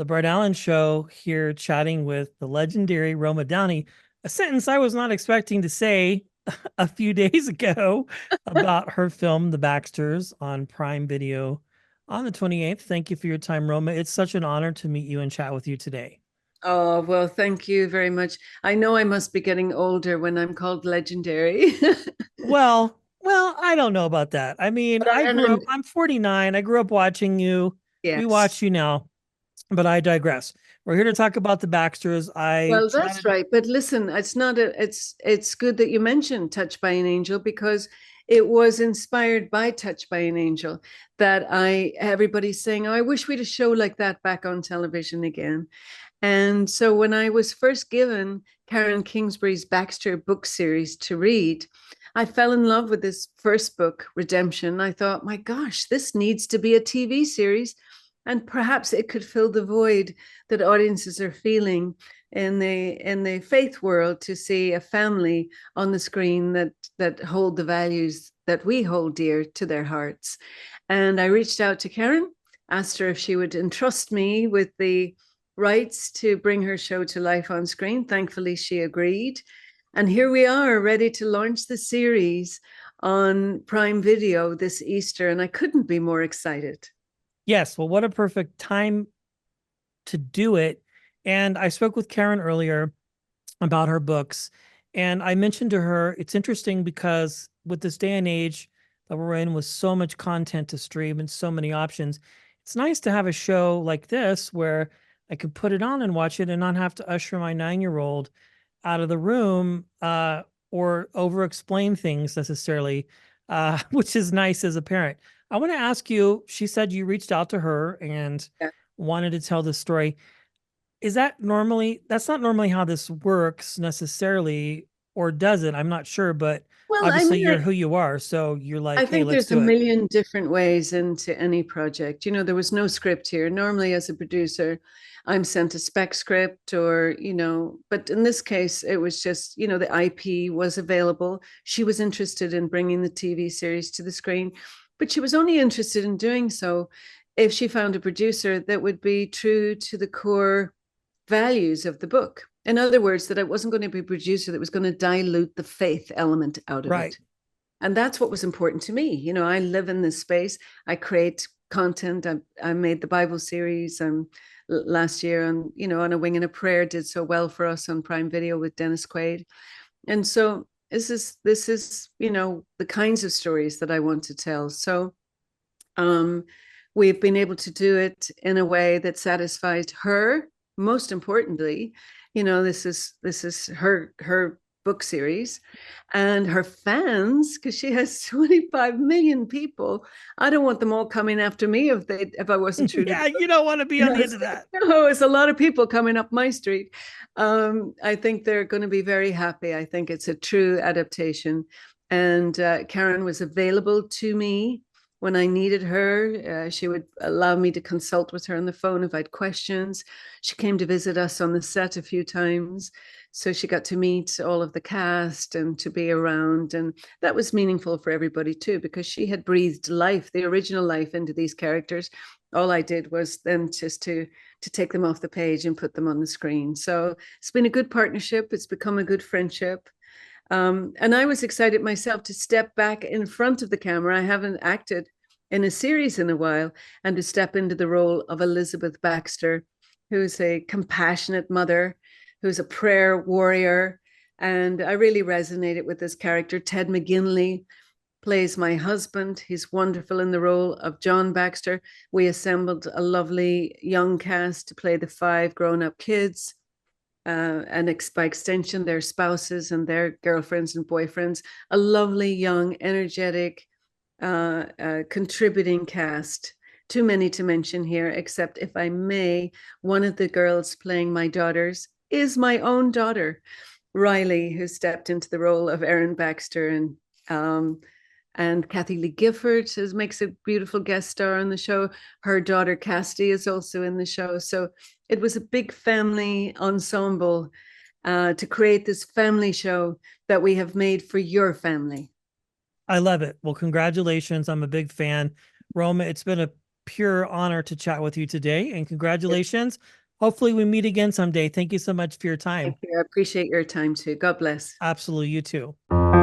the Brett Allan Show here chatting with the legendary Roma Downey, a sentence I was not expecting to say a few days ago about her film, The Baxters, on Prime Video on the 28th. Thank you for your time, Roma. It's such an honor to meet you and chat with you today. Oh, well, thank you very much. I know I must be getting older when I'm called legendary. Well, I don't know about that. I mean, But I'm 49. I grew up watching you. We yes. watch you now, but I digress. We're here to talk about the Baxters. I Well, that's chatted. right. But listen, it's good that you mentioned Touched by an Angel because it was inspired by Touched by an Angel that everybody's saying, "Oh, I wish we'd a show like that back on television again." And so when I was first given Karen Kingsbury's Baxter book series to read, I fell in love with this first book, Redemption. I thought, my gosh, this needs to be a TV series. And perhaps it could fill the void that audiences are feeling in the faith world to see a family on the screen that hold the values that we hold dear to their hearts. And I reached out to Karen, asked her if she would entrust me with the rights to bring her show to life on screen. Thankfully, she agreed. And here we are, ready to launch the series on Prime Video this Easter. And I couldn't be more excited. Yes, well, what a perfect time to do it. And I spoke with Karen earlier about her books, and I mentioned to her it's interesting because with this day and age that we're in, with so much content to stream and so many options, it's nice to have a show like this where I could put it on and watch it and not have to usher my 9-year-old out of the room or over explain things necessarily, which is nice as a parent. I want to ask you, she said you reached out to her and Yeah. wanted to tell this story. That's not normally how this works necessarily, or does it? I'm not sure, but Well, I obviously mean, you're who you are. So you're I like, hey, think let's there's a do it. million different ways into any project. There was no script here. Normally, as a producer, I'm sent a spec script but in this case, it was just, the IP was available. She was interested in bringing the TV series to the screen, but she was only interested in doing so if she found a producer that would be true to the core values of the book. In other words, that it wasn't going to be a producer that was going to dilute the faith element out of Right. it. And that's what was important to me. I live in this space. I create content. I made the Bible series last year on a wing and a prayer did so well for us on Prime Video with Dennis Quaid. And so this is the kinds of stories that I want to tell. So um, we've been able to do it in a way that satisfied her. Most importantly, this is her book series and her fans because she has 25 million people. I don't want them all coming after me if I wasn't true to the Yeah, you don't want to be on the end of that. no, it's a lot of people coming up my street. I think they're going to be very happy. I think it's a true adaptation. And Karen was available to me when I needed her. She would allow me to consult with her on the phone if I had questions. She came to visit us on the set a few times. So she got to meet all of the cast and to be around. And that was meaningful for everybody too, because she had breathed life, the original life, into these characters. All I did was then just to take them off the page and put them on the screen. So it's been a good partnership. It's become a good friendship. And I was excited myself to step back in front of the camera. I haven't acted in a series in a while, and to step into the role of Elizabeth Baxter, who's a compassionate mother, who's a prayer warrior. And I really resonated with this character. Ted McGinley plays my husband. He's wonderful in the role of John Baxter. We assembled a lovely young cast to play the 5 grown-up kids, and by extension, their spouses and their girlfriends and boyfriends. A lovely, young, energetic, contributing cast. Too many to mention here, except if I may, one of the girls playing my daughters is my own daughter, Riley, who stepped into the role of Erin Baxter, and Kathy Lee Gifford makes a beautiful guest star on the show. Her daughter Cassidy is also in the show. So it was a big family ensemble to create this family show that we have made for your family. I love it. Well, congratulations. I'm a big fan. Roma, it's been a pure honor to chat with you today, and congratulations. Hopefully we meet again someday. Thank you so much for your time. Thank you. I appreciate your time too. God bless. Absolutely. You too.